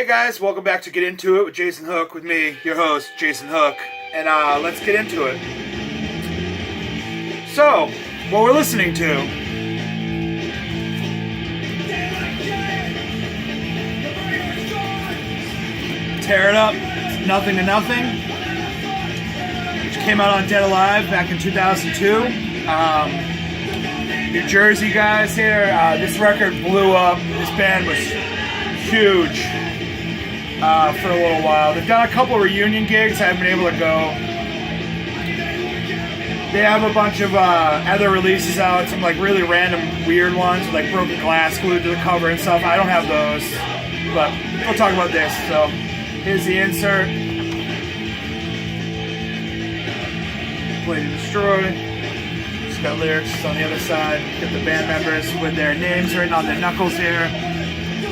Hey guys, welcome back to Get Into It with Jason Hook, with me, your host, Jason Hook, and let's get into it. So, what we're listening to, Tear It Up, Nothing to Nothing, which came out on Dead Alive back in 2002. New Jersey guys here. This record blew up. This band was huge for a little while. They've done a couple reunion gigs. I haven't been able to go. They have a bunch of other releases out, some like really random weird ones with like broken glass glued to the cover and stuff. I don't have those, but we'll talk about this. So here's the insert. Play to Destroy. Just got lyrics on the other side. Got the band members with their names written on their knuckles here.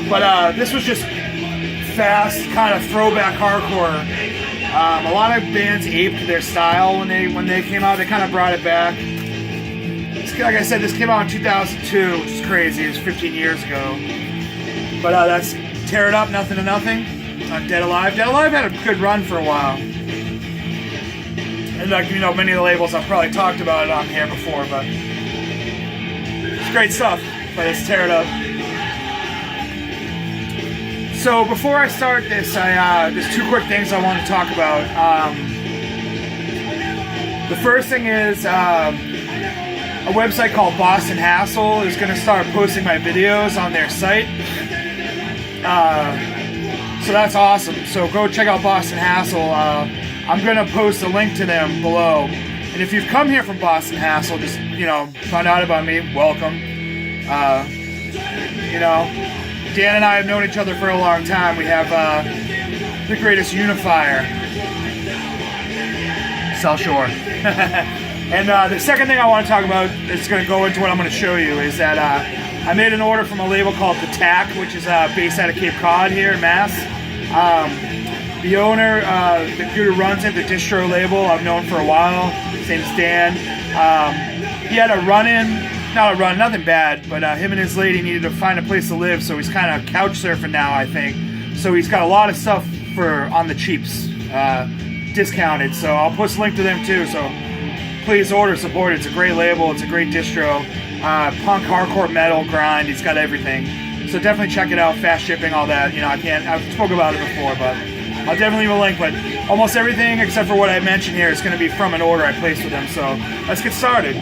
But this was just fast, kind of throwback hardcore. A lot of bands aped their style when they came out. They kind of brought it back. Like I said, this came out in 2002, which is crazy. It was 15 years ago. But that's Tear It Up, Nothing to Nothing on Dead Alive. Dead Alive had a good run for a while. And like, you know, many of the labels I've probably talked about it on here before, but it's great stuff. But it's Tear It Up. So before I start this, there's two quick things I want to talk about. The first thing is a website called Boston Hassle is going to start posting my videos on their site. So that's awesome. So go check out Boston Hassle. I'm going to post a link to them below. And if you've come here from Boston Hassle, just, you know, found out about me, welcome. You know, Dan and I have known each other for a long time. We have the greatest unifier, South Shore. And the second thing I want to talk about is going to go into what I'm going to show you is that I made an order from a label called Patac, which is based out of Cape Cod here in Mass. The owner, the dude who runs it, the distro label, I've known for a while. His name's Dan. He had a run-in. Nothing bad, but him and his lady needed to find a place to live, so he's kind of couch surfing now, I think. So he's got a lot of stuff for on the cheaps, discounted. So I'll post a link to them too. So please order, support it. It's a great label. It's a great distro. Punk, hardcore, metal, grind. He's got everything. So definitely check it out. Fast shipping, all that. You know, I've spoke about it before, but I'll definitely leave a link. But almost everything except for what I mentioned here is going to be from an order I placed with them. So let's get started.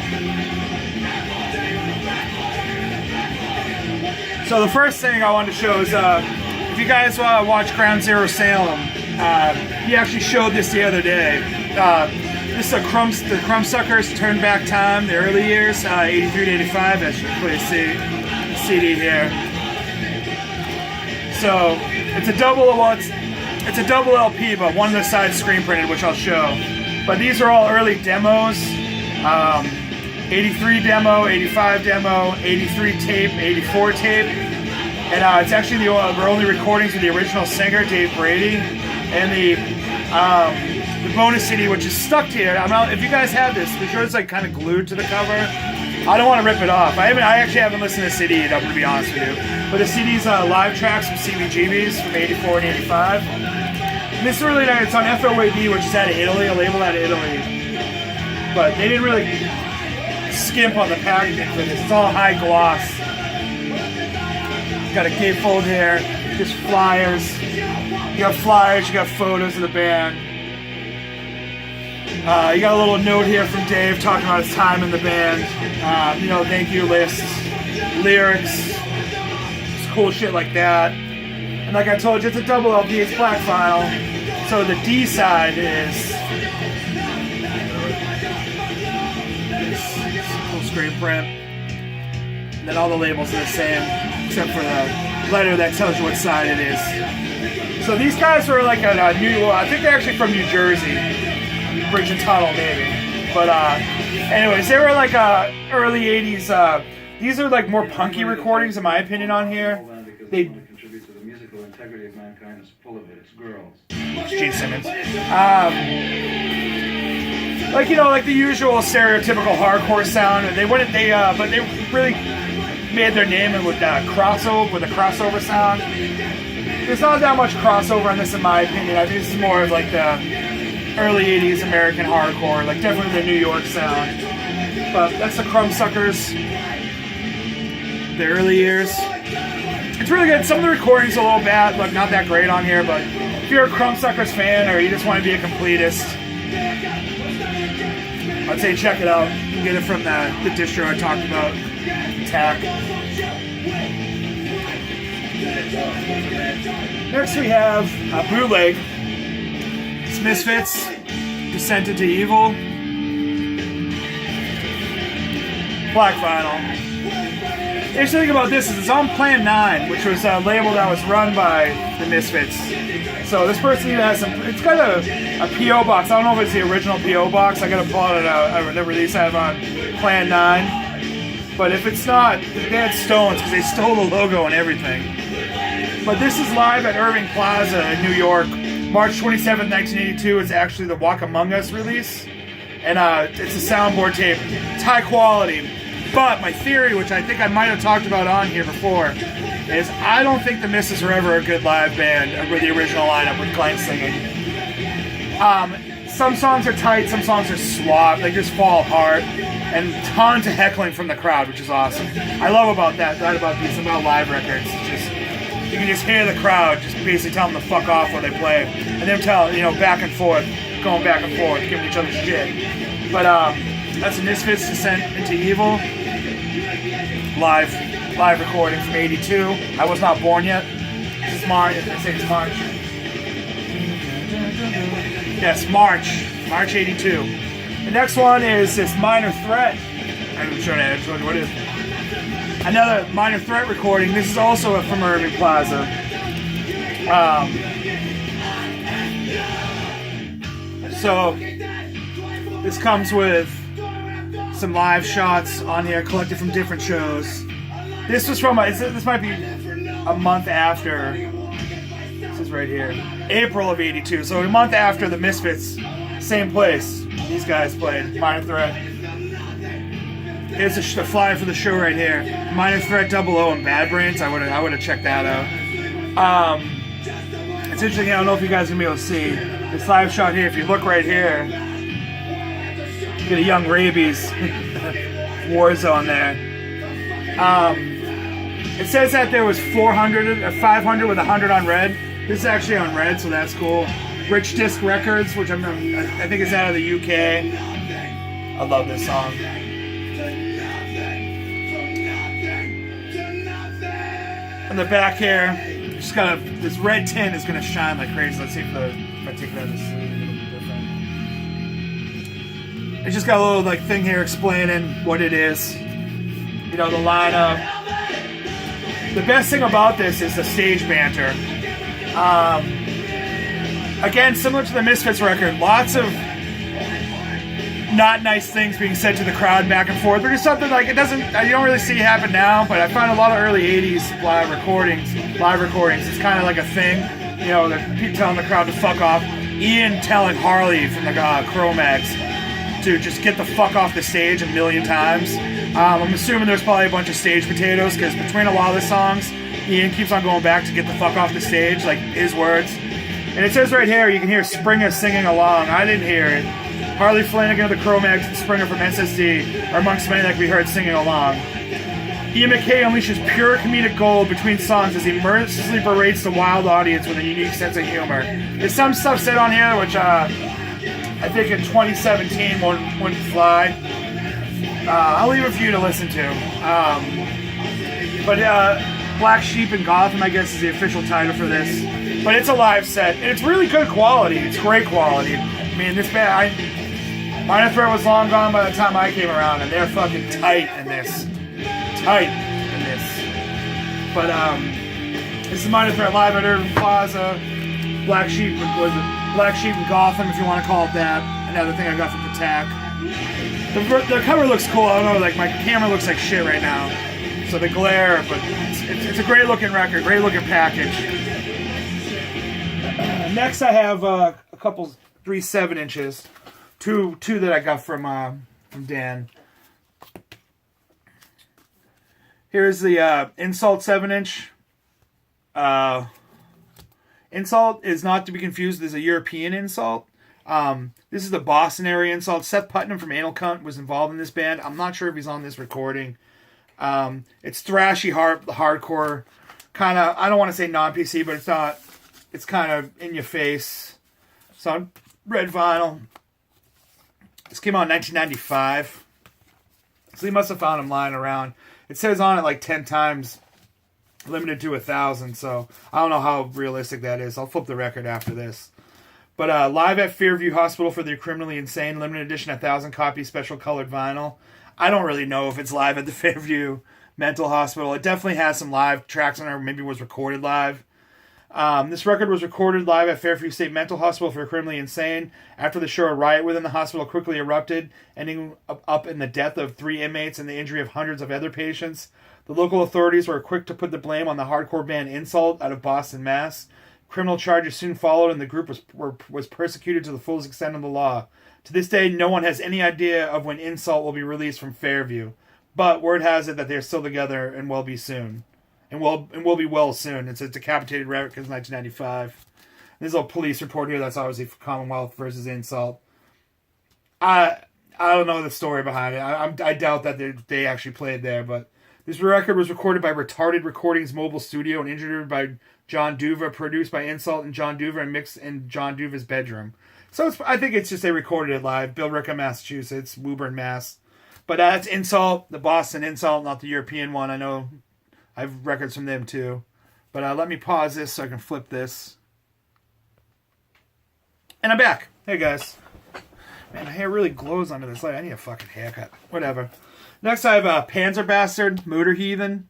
So the first thing I wanted to show is, if you guys watch Groundzero Salem, he actually showed this the other day. This is the Crumbsuckers Turn Back Time, the early years, 83 to 85, as you can clearly see the CD here. So it's a double LP, but one of the sides screen printed, which I'll show. But these are all early demos. 83 demo, 85 demo, 83 tape, 84 tape, and it's actually the only recordings with the original singer, Dave Brady, and the bonus CD, which is stuck here. I don't know if you guys have this. The shirt's like kind of glued to the cover. I don't want to rip it off. I actually haven't listened to the CD, I'm going to be honest with you. But the CD's live tracks from CBGBs from 84 and 85. And this is really nice. It's on FOAD, which is out of Italy, a label out of Italy. But they didn't really skimp on the packaging for this. It's all high gloss. Got a gatefold here, just flyers. You got flyers, you got photos of the band. You got a little note here from Dave talking about his time in the band. You know, thank you lists, lyrics, just cool shit like that. And like I told you, it's a double LP, it's black vinyl. So the D side is screen print, and then all the labels are the same except for the letter that tells you what side it is. So these guys were like a I think they're actually from New Jersey, Bridge and Tunnel maybe, but anyways, they were like early 80s. These are like more punky recordings in my opinion on here. They contribute to the musical integrity of mankind is full of it. It's girls. Gene Simmons. Like, you know, like the usual stereotypical hardcore sound. But they really made their name with a crossover sound. there's not that much crossover on this in my opinion. I think this is more of like the early 80s American hardcore, like definitely the New York sound. But that's the Crumbsuckers, the early years. It's really good. Some of the recordings are a little bad, like not that great on here, but if you're a Crumbsuckers fan or you just want to be a completist, I'd say check it out. You can get it from the distro I talked about, Patac. Next we have a bootleg. It's Misfits, Descent into Evil. Black vinyl. The interesting thing about this is it's on Plan 9, which was a label that was run by the Misfits. So this person even has some, it's got a P.O. box. I don't know if it's the original P.O. box. I gotta pull out the release I have on Plan 9. But if it's not, they had stones because they stole the logo and everything. But this is live at Irving Plaza in New York. March 27, 1982 is actually the Walk Among Us release. And it's a soundboard tape. It's high quality. But my theory, which I think I might have talked about on here before, is I don't think the Misfits were ever a good live band with the original lineup with Glenn singing. Some songs are tight, some songs are slop, they just fall apart, and tons of heckling from the crowd, which is awesome. I love about about live records. It's just, you can just hear the crowd just basically tell them to fuck off while they play, and them back and forth, going back and forth, giving each other shit. But that's the Misfits Descent into Evil. Live recording from '82. I was not born yet. This is March. I say it's March. Yes, March '82. The next one is this Minor Threat. I'm showing you what it is. Another Minor Threat recording. This is also from Irving Plaza. So this comes with some live shots on here collected from different shows. This was from, this might be a month after, this is right here, April of '82. So a month after the Misfits, same place, these guys played, Minor Threat. Here's the flyer for the show right here. Minor Threat, Double O, and Bad Brains. I would have checked that out. It's interesting, I don't know if you guys are going to be able to see this live shot here. If you look right here, get a young Rabies Warzone there. It says that there was 500 with 100 on red. This is actually on red, so that's cool. Rich Disc Records, which I think is out of the UK. I love this song. On the back here, just got this red tint is gonna shine like crazy. Let's see if I take that out of the sleeve, it'll be different. It's just got a little like thing here explaining what it is. You know, the lineup. The best thing about this is the stage banter. Again, similar to the Misfits record, lots of not nice things being said to the crowd back and forth, but it's something like you don't really see it happen now, but I find a lot of early 80s live recordings, it's kind of like a thing, you know, they're telling the crowd to fuck off. Ian telling Harley from the Cro-Mags to just get the fuck off the stage a million times. I'm assuming there's probably a bunch of stage potatoes, because between a lot of the songs, Ian keeps on going back to get the fuck off the stage, like his words. And it says right here, you can hear Springer singing along. I didn't hear it. Harley Flanagan of the Cro-Mags and Springer from SSD are amongst many that can be heard singing along. Ian MacKaye unleashes pure comedic gold between songs as he mercilessly berates the wild audience with a unique sense of humor. There's some stuff said on here which I think in 2017 wouldn't fly. I'll leave it for you to listen to. But Black Sheep in Gotham, I guess, is the official title for this. But it's a live set, and it's really good quality. It's great quality. I mean, this band, Minor Threat was long gone by the time I came around, and they're fucking tight in this. But this is Minor Threat live at Irving Plaza. Black Sheep in Gotham, if you want to call it that. Another thing I got from Patac. The cover looks cool. I don't know, like my camera looks like shit right now, so the glare. But it's a great looking record, great looking package. Next, I have a couple 3 7-inches, two that I got from Dan. Here's the Insult 7-inch. insult is not to be confused with a European insult. This is the Boston area insult. Seth Putnam from Anal Cunt was involved in this band. I'm not sure if he's on this recording. It's thrashy hardcore, kind of, I don't want to say non-PC, but it's not, it's kind of in your face. It's on red vinyl. This came out in 1995. So he must have found him lying around. It says on it like 10 times, limited to 1,000. So I don't know how realistic that is. I'll flip the record after this. But live at Fairview Hospital for the Criminally Insane, limited edition, 1,000 copy, special colored vinyl. I don't really know if it's live at the Fairview Mental Hospital. It definitely has some live tracks on it, or maybe was recorded live. This record was recorded live at Fairview State Mental Hospital for Criminally Insane. After the show, a riot within the hospital quickly erupted, ending up in the death of 3 inmates and the injury of hundreds of other patients. The local authorities were quick to put the blame on the hardcore band Insult out of Boston, Mass. Criminal charges soon followed, and the group was persecuted to the fullest extent of the law. To this day, no one has any idea of when Insult will be released from Fairview, but word has it that they're still together and will be soon. And will be well soon. It's a decapitated record because 1995. There's a little police report here that's obviously for Commonwealth versus Insult. I don't know the story behind it. I doubt that they actually played there, but this record was recorded by Retarded Recordings Mobile Studio and engineered by John Duva, produced by Insult and John Duva, and mixed in John Duva's bedroom. So I think it's just they recorded it live. Billerica, Massachusetts, Woburn, Mass. But that's Insult, the Boston Insult, not the European one. I know I have records from them too. But let me pause this so I can flip this. And I'm back. Hey guys. Man, my hair really glows under this light. I need a fucking haircut. Whatever. Next I have Panzer Bastard, Motor Heathen.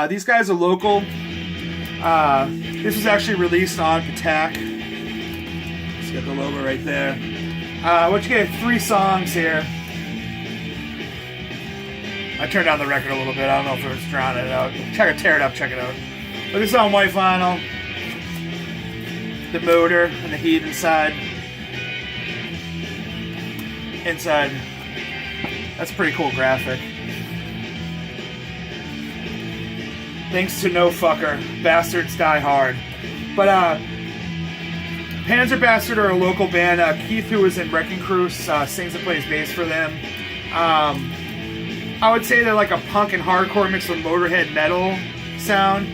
These guys are local. This was actually released on Patac. Let's get the logo right there. What you get, 3 songs here. I turned down the record a little bit. I don't know if it was drowning it out. Tear it up, check it out. But this is on white vinyl. The motor and the heathen side. Inside. That's a pretty cool graphic. Thanks to No Fucker. Bastards Die Hard. But, Panzer Bastard are a local band. Keith, who was in Wrecking Crew, sings and plays bass for them. I would say they're like a punk and hardcore mixed with Motorhead metal sound.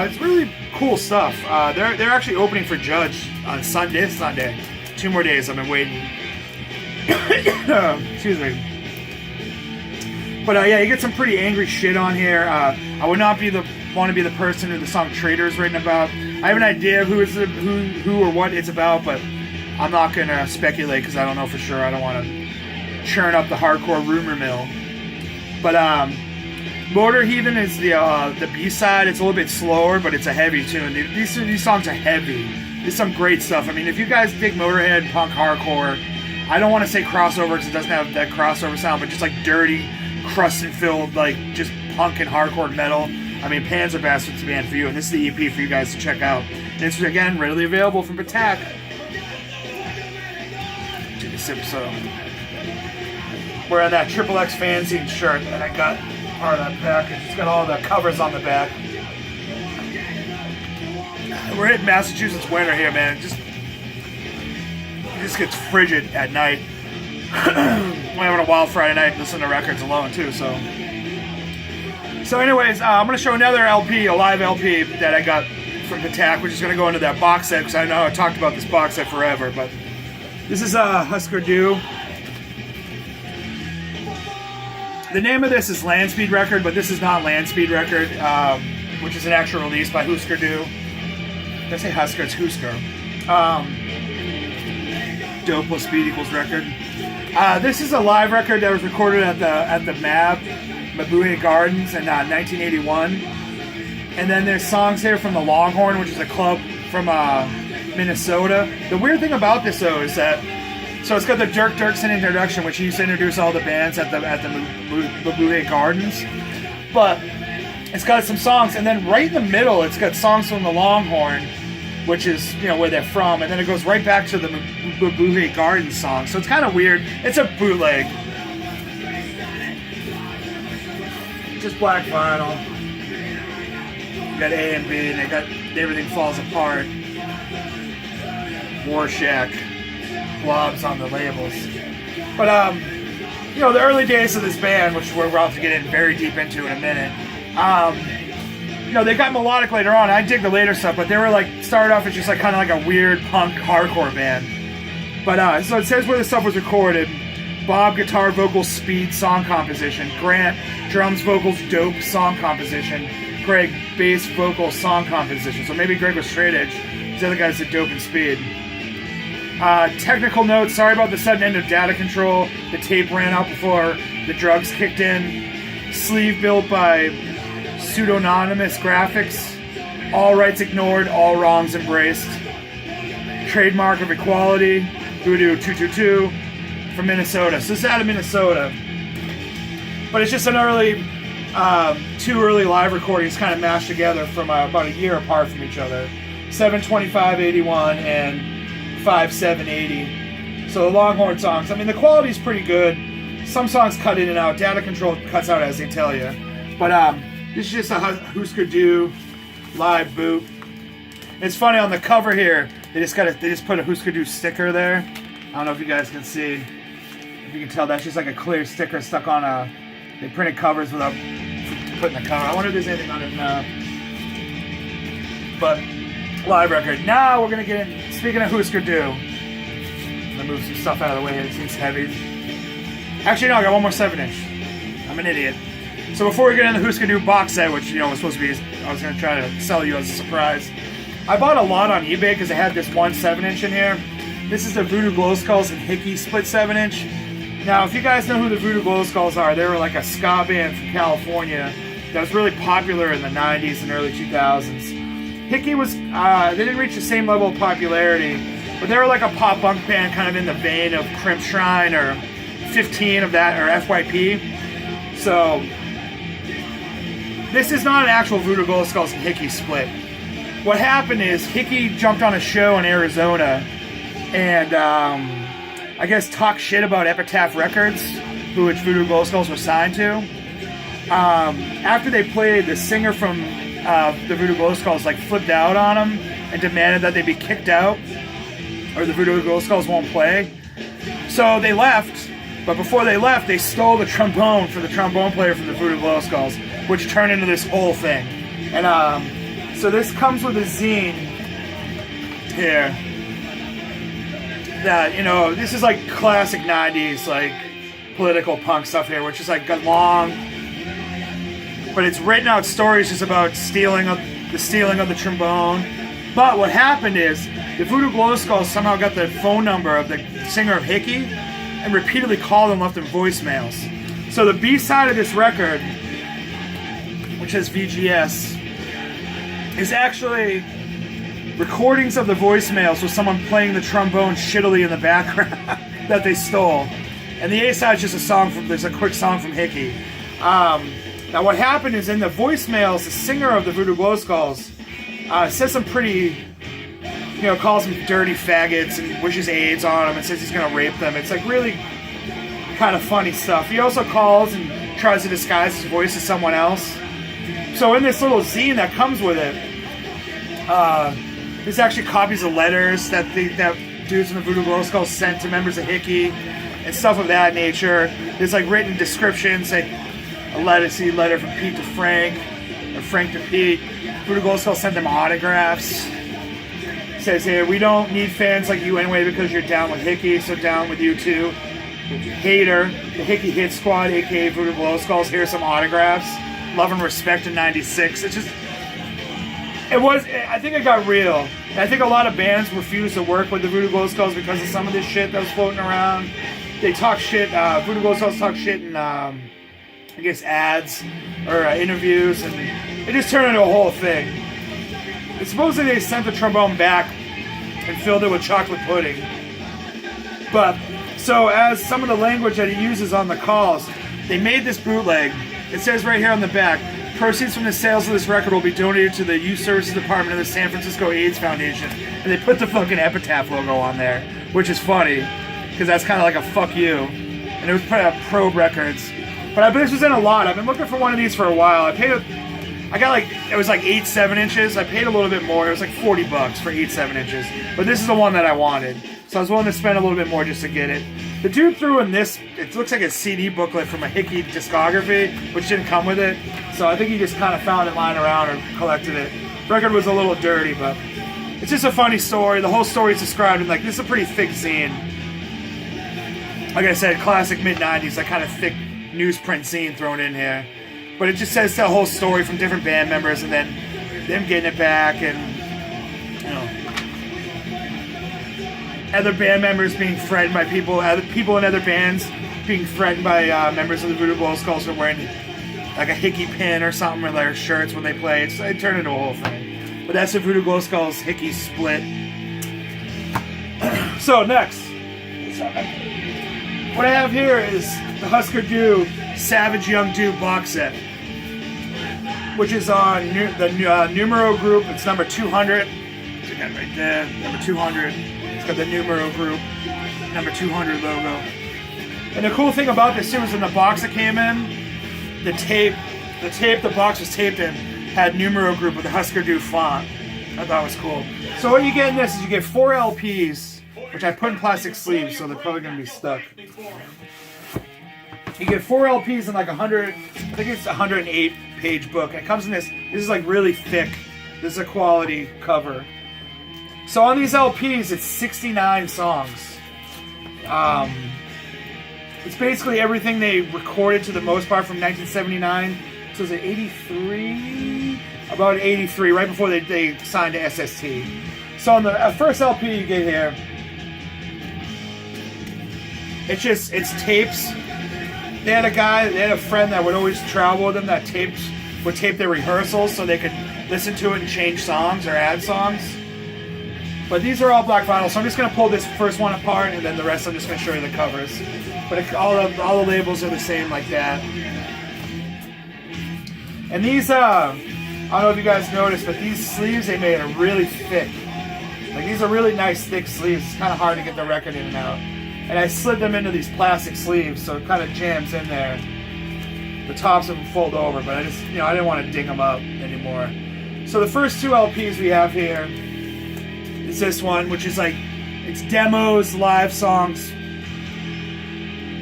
It's really cool stuff. They're actually opening for Judge on Sunday. 2 more days. I've been waiting. Excuse me. But yeah, you get some pretty angry shit on here. I would not want to be the person who the song Traitor is written about. I have an idea of who or what it's about, but I'm not gonna speculate because I don't know for sure. I don't want to churn up the hardcore rumor mill. But Motor Heathen is the B-side. It's a little bit slower, but it's a heavy tune. These songs are heavy. There's some great stuff. I mean, if you guys dig Motorhead, punk, hardcore, I don't want to say crossover because it doesn't have that crossover sound, but just like dirty, crusted-filled, like just punk and hardcore metal. I mean, Panzer Bastard's the band for you, and this is the EP for you guys to check out. This is, again, readily available from Patac. Take a sip, so wearing that XXX fanzine shirt that I got part of that package. It's got all the covers on the back. We're hitting Massachusetts winter here, man. It just gets frigid at night. We're having a wild Friday night listening to records alone, too, so anyways, I'm going to show another LP, a live LP that I got from Patac, which is going to go into that box set, because I know I talked about this box set forever, but this is Husker Du. The name of this is Landspeed Record, but this is not Landspeed Record, which is an actual release by Husker Du. Did I say Husker? It's Husker. Dope plus speed equals record. This is a live record that was recorded at the Mabuhay Gardens in 1981. And then there's songs here from the Longhorn, which is a club from Minnesota. The weird thing about this, though, is that so it's got the Dirk Dirksen introduction, which he used to introduce all the bands at the Mabuhay Gardens. But it's got some songs, and then right in the middle, it's got songs from the Longhorn, which is, you know, where they're from, and then it goes right back to the Mabuhay Gardens song. So it's kind of weird. It's a bootleg. Just black vinyl. You got A and B, and they got Everything Falls Apart. Rorschach blobs on the labels. But you know, the early days of this band, which we're about to get in very deep into in a minute, you know, they got melodic later on. I dig the later stuff, but they were like started off as just like kind of like a weird punk hardcore band. But so it says where the stuff was recorded. Bob, guitar, vocals, speed, song composition. Grant, drums, vocals, dope, song composition. Greg, bass, vocals, song composition. So maybe Greg was straight edge. These other guys did dope and speed. Technical notes, sorry about the sudden end of data control. The tape ran out before the drugs kicked in. Sleeve built by pseudonymous graphics. All rights ignored, all wrongs embraced. Trademark of equality. Voodoo 222 from Minnesota. So this is out of Minnesota. But it's just an early, two early live recordings kind of mashed together from about a year apart from each other. 7/25/81 and 5/7/80. So the Longhorn songs, I mean, the quality's pretty good. Some songs cut in and out. Data control cuts out as they tell you. But this is just a Husker Du live boot. It's funny, on the cover here, they just put a Husker Du sticker there. I don't know if you guys can see. If you can tell, that's just like a clear sticker stuck on a... They printed covers without putting the cover. I wonder if there's anything on it now. But, live record. Now we're going to get in... Speaking of Husker Du, I'm going to move some stuff out of the way. It seems heavy. Actually, no, I got one more 7-inch. I'm an idiot. So before we get into the Husker Du box set, which, you know, was supposed to be... I was going to try to sell you as a surprise. I bought a lot on eBay because I had this one 7-inch in here. This is the Voodoo Glow Skulls and Hickey split 7-inch. Now, if you guys know who the Voodoo Glow Skulls are, they were like a ska band from California that was really popular in the 90s and early 2000s. Hickey was, they didn't reach the same level of popularity, but they were like a pop punk band kind of in the vein of Crimp Shrine or 15 of that, or FYP. So, this is not an actual Voodoo Glow Skulls and Hickey split. What happened is Hickey jumped on a show in Arizona and I guess talked shit about Epitaph Records, which Voodoo Glow Skulls were signed to. After they played, the singer from the Voodoo Glow Skulls like flipped out on them and demanded that they be kicked out or the Voodoo Glow Skulls won't play. So they left, but before they left, they stole the trombone for the trombone player from the Voodoo Glow Skulls, which turned into this whole thing. And so this comes with a zine here. That, you know, this is like classic 90s, like political punk stuff here, which is like got long, but it's written out stories just about the stealing of the trombone. But what happened is the Voodoo Glow Skulls somehow got the phone number of the singer of Hickey and repeatedly called and left them voicemails. So the B-side of this record, which has V.G.S, is actually recordings of the voicemails with someone playing the trombone shittily in the background that they stole. And the A-side is just a song from, there's a quick song from Hickey. Now what happened is in the voicemails, the singer of the Voodoo Glow Skulls says some pretty, you know, calls them dirty faggots and wishes AIDS on them and says he's going to rape them. It's like really kind of funny stuff. He also calls and tries to disguise his voice as someone else. So in this little zine that comes with it, there's actually copies of letters that dudes in the Voodoo Glow Skulls sent to members of Hickey and stuff of that nature. There's like written descriptions, like a letter from Pete to Frank, or Frank to Pete. Voodoo Glow Skulls sent them autographs. It says here, we don't need fans like you anyway because you're down with Hickey, so down with you too. Hater, the Hickey Hit Squad, aka Voodoo Glow Skulls, here's some autographs. Love and respect in 96. It's just... I think it got real. And I think a lot of bands refused to work with the Voodoo Glow Skulls because of some of this shit that was floating around. They talk shit, Voodoo Glow Skulls talk shit in, I guess, ads or interviews, and it just turned into a whole thing. And supposedly they sent the trombone back and filled it with chocolate pudding. But, so as some of the language that he uses on the calls, they made this bootleg. It says right here on the back, proceeds from the sales of this record will be donated to the Youth Services Department of the San Francisco AIDS Foundation. And they put the fucking Epitaph logo on there, which is funny, because that's kind of like a fuck you. And it was put out Probe Records. But this was in a lot. I've been looking for one of these for a while. I paid I got like, it was like 8 7-inches. I paid a little bit more. It was like $40 for 8 7-inches. But this is the one that I wanted. So I was willing to spend a little bit more just to get it. The dude threw in this, it looks like a CD booklet from a Hickey discography, which didn't come with it. So I think he just kind of found it lying around or collected it. The record was a little dirty, but it's just a funny story. The whole story is described in like, this is a pretty thick zine. Like I said, classic mid-90s, like kind of thick newsprint zine thrown in here. But it just says the whole story from different band members and then them getting it back and, you know, other band members being threatened by people, other people in other bands being threatened by members of the Voodoo Glow Skulls for wearing like a Hickey pin or something with their shirts when they play. It turned into a whole thing. But that's the Voodoo Glow Skulls Hickey split. So next, what I have here is the Husker Du Savage Young Du box set, which is on the Numero Group. It's number 200. It's again right there, number 200. It's got the Numero Group number 200 logo. And the cool thing about this too is in the box that came in, the box was taped in had Numero Group with the Husker Du font. I thought it was cool. So what you get in this is you get 4 LPs, which I put in plastic sleeves, so they're probably going to be stuck. You get 4 LPs in like 100, I think it's a 108-page book. It comes in this is like really thick. This is a quality cover. So on these LPs, it's 69 songs. It's basically everything they recorded to the most part from 1979. So is it 83? About 83, right before they signed to SST. So on the first LP you get here, it's tapes. They had a friend that would always travel with them that would tape their rehearsals so they could listen to it and change songs or add songs. But these are all black vinyl, so I'm just going to pull this first one apart and then the rest I'm just going to show you the covers. But all the labels are the same like that. And these, I don't know if you guys noticed, but these sleeves they made are really thick. Like these are really nice thick sleeves. It's kind of hard to get the record in and out. And I slid them into these plastic sleeves, so it kind of jams in there. The tops of them fold over, but I just, I didn't want to ding them up anymore. So the first 2 LPs we have here is this one, which is like, it's demos, live songs,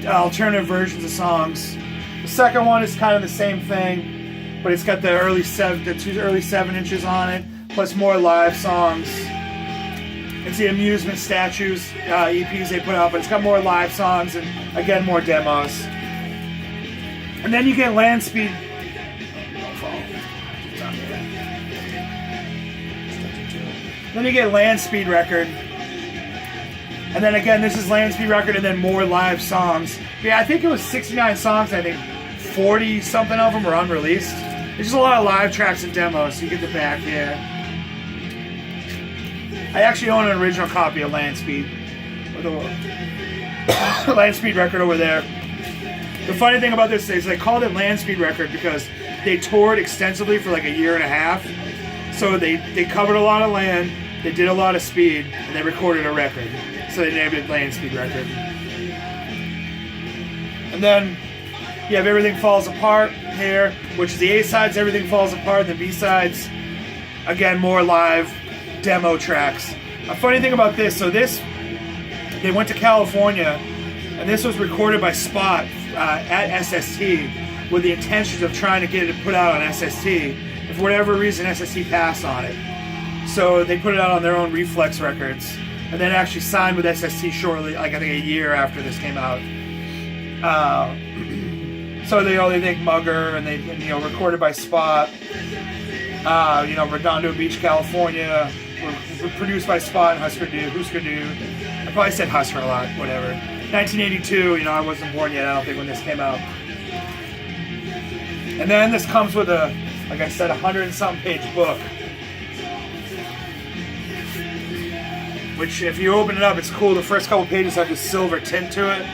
alternative versions of songs. The second one is kind of the same thing, but it's got the 2 early 7-inches on it, plus more live songs. It's the Amusement Statues EPs they put out, but it's got more live songs and, again, more demos. And then you get Land Speed. Then you get Land Speed record. And then again, this is Land Speed record and then more live songs. Yeah, I think it was 69 songs. I think 40-something of them were unreleased. There's just a lot of live tracks and demos, so you get the back here. I actually own an original copy of Land Speed. With the Land Speed record over there. The funny thing about this is they called it Land Speed record because they toured extensively for like a year and a half. So they covered a lot of land, they did a lot of speed, and they recorded a record. So they named it Land Speed record. And then you have Everything Falls Apart here, which is the A-sides, Everything Falls Apart, the B-sides, again, more live demo tracks. A funny thing about this, so they went to California, and this was recorded by Spot at SST with the intentions of trying to get it put out on SST. And for whatever reason, SST passed on it. So they put it out on their own Reflex Records, and then actually signed with SST shortly, like I think a year after this came out. So they think Mugger, and they recorded by Spot. Redondo Beach, California. Were produced by Spot and Husker Du. I probably said Husker a lot, whatever. 1982, I wasn't born yet, I don't think, when this came out. And then this comes with like I said, 100-something page book. Which, if you open it up, it's cool. The first couple pages have this silver tint to it.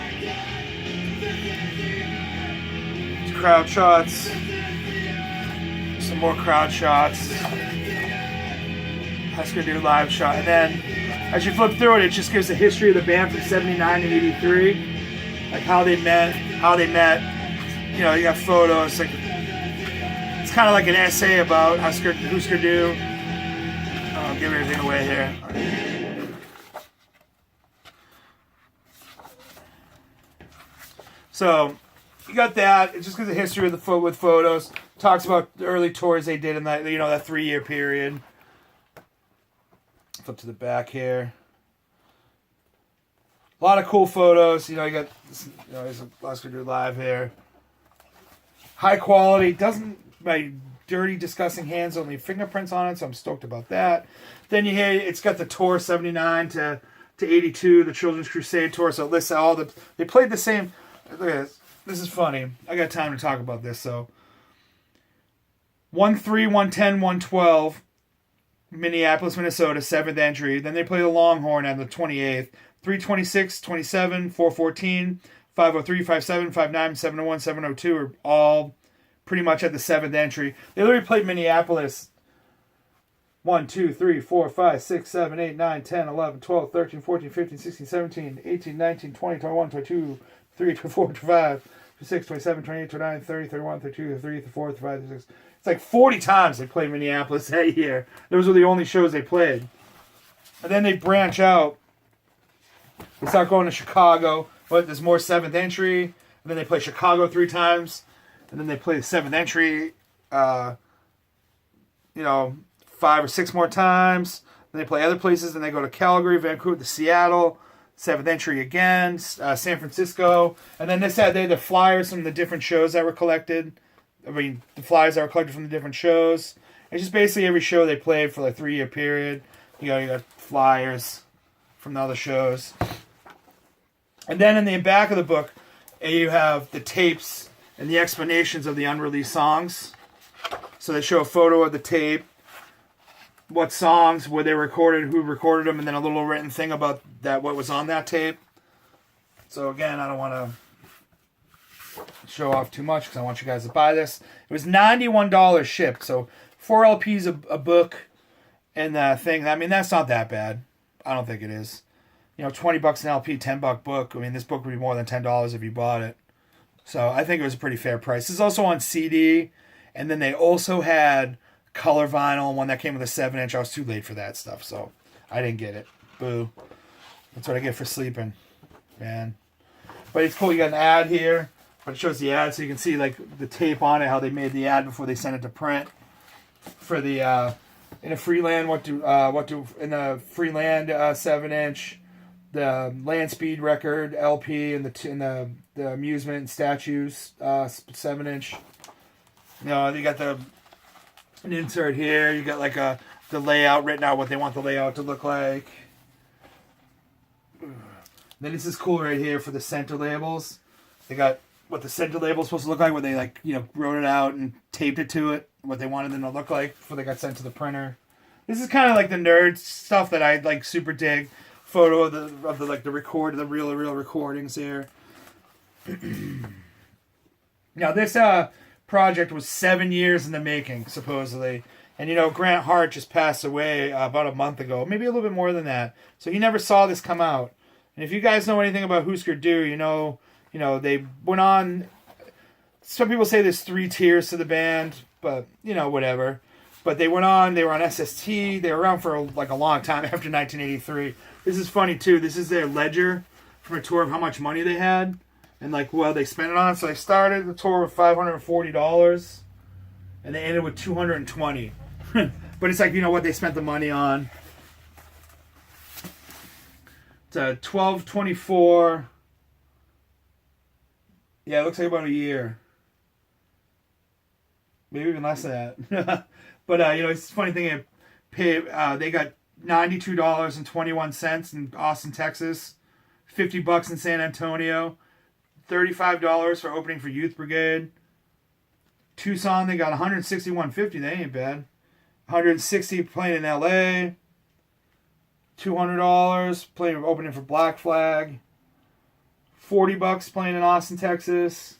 It's crowd shots. Some more crowd shots. Husker Du live shot, and then as you flip through it, it just gives the history of the band from '79 to '83, like how they met. You got photos. Like it's kind kind of like an essay about Husker Du. I'll give everything away here. So you got that. It just gives a history of the with photos. Talks about the early tours they did in that, you know, that 3-year period. Flip to the back here. A lot of cool photos. You know, you got, you know, there's a Husker Du live here. High quality. Doesn't, my dirty, disgusting hands don't leave fingerprints on it, so I'm stoked about that. Then you hear it's got the tour 79 to 82, the Children's Crusade tour. So it lists all the, they played the same. Look at this. This is funny. I got time to talk about this. So 1-3, 110, 112, Minneapolis, Minnesota, 7th entry. Then they play the Longhorn on the 28th. 326, 27, 414, 503, 57, 59, 701, 702 are all pretty much at the 7th entry. They literally played Minneapolis 1, 2, 3, 4, 5, 6, 7, 8, 9, 10, 11, 12, 13, 14, 15, 16, 17, 18, 19, 20, 21, 22, 23, 24, 25, 26, 27, 28, 29, 30, 31, 32, 33, 34, 35, 36. It's like 40 times they played Minneapolis that year. Those were the only shows they played. And then they branch out. They start going to Chicago, but there's more 7th entry. And then they play Chicago 3 times. And then they play the 7th entry, 5 or 6 more times. Then they play other places. Then they go to Calgary, Vancouver, to Seattle. 7th entry again, San Francisco. And then this had the flyers from the different shows that were collected. I mean, the flyers that were collected from the different shows. It's just basically every show they played for like 3-year period. You got flyers from the other shows. And then in the back of the book, you have the tapes and the explanations of the unreleased songs. So they show a photo of the tape, what songs, where they recorded, who recorded them, and then a little written thing about that, what was on that tape. So again, I don't want to show off too much because I want you guys to buy this. It was $91 shipped, so 4 LPs a book and the thing. I mean, that's not that bad. I don't think it is. You know, $20 an LP, $10 book. I mean, this book would be more than $10 if you bought it. So I think it was a pretty fair price. This is also on CD, and then they also had color vinyl, one that came with a 7-inch. I was too late for that stuff, so I didn't get it. Boo. That's what I get for sleeping, man. But it's cool. You got an ad here, but it shows the ad, so you can see like the tape on it, how they made the ad before they sent it to print. For the in a Freeland, in the Freeland 7-inch, the Land Speed record LP, and the amusement and statues 7-inch. You know, you got an insert here. You got like the layout written out, what they want the layout to look like. Then this is cool right here for the center labels. They got what the center label is supposed to look like, where they wrote it out and taped it to it, what they wanted them to look like before they got sent to the printer. This is kind of like the nerd stuff that I like super dig. Photo of the real recordings here. Now this project was 7 years in the making, supposedly. And Grant Hart just passed away about a month ago, maybe a little bit more than that. So he never saw this come out. And if you guys know anything about Husker Du, they went on. Some people say there's 3 tiers to the band, but whatever. But they went on. They were on SST. They were around for a long time after 1983. This is funny too. This is their ledger from a tour of how much money they had and they spent it on. So they started the tour with $540, and they ended with $220. But it's what they spent the money on. It's a 12/24. Yeah, it looks like about a year. Maybe even less than that. But it's a funny thing. They got $92.21 in Austin, Texas, $50 in San Antonio, $35 for opening for Youth Brigade. Tucson, they got $161.50. They ain't bad. $160 playing in LA. $200 playing opening for Black Flag. $40 playing in Austin, Texas.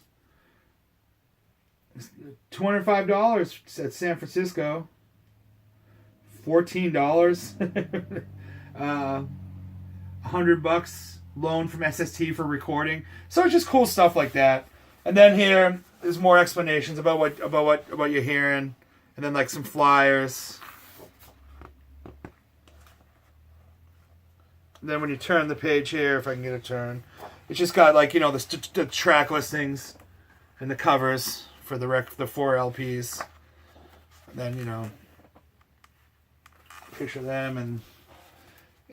$205 at San Francisco. $14. $100 loan from SST for recording. So it's just cool stuff like that. And then here, there's more explanations about what you're hearing, and then like some flyers. And then when you turn the page here, if I can get a turn, it's just got like, you know, the track listings and the covers for the 4 LPs. And then, you know, picture them and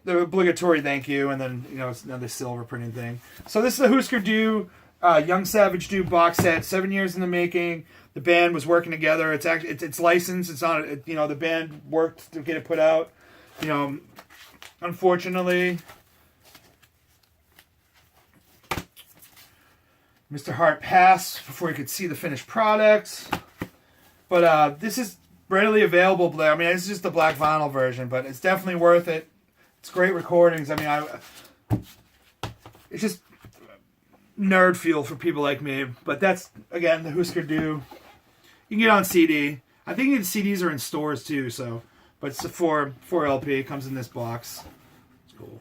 the obligatory thank you, and then, you know, it's another silver printing thing. So this is the Husker Du, Young Savage Du box set. 7 years in the making. The band was working together. It's actually it's licensed. It's on. You know, the band worked to get it put out. You know, unfortunately, Mr. Hart passed before he could see the finished product. But this is readily available. I mean, this is just the black vinyl version, but it's definitely worth it. It's great recordings. I mean, it's just nerd feel for people like me. But that's, again, the Husker Du. You can get it on CD. I think the CDs are in stores too. So, but it's a 4 LP. It comes in this box. It's cool.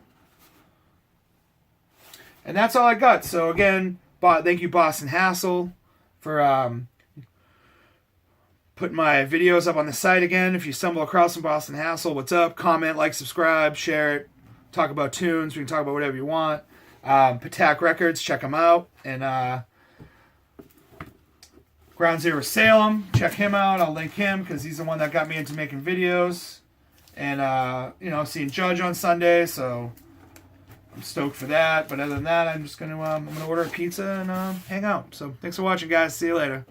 And that's all I got. So again, thank you, Boston Hassle, for putting my videos up on the site again. If you stumble across some Boston Hassle, what's up? Comment, like, subscribe, share it. Talk about tunes. We can talk about whatever you want. Patac Records, check them out. And Groundzero Salem, check him out. I'll link him because he's the one that got me into making videos. And, you know, seeing Judge on Sunday, so I'm stoked for that. But other than that, I'm just going to order a pizza and hang out. So thanks for watching, guys. See you later.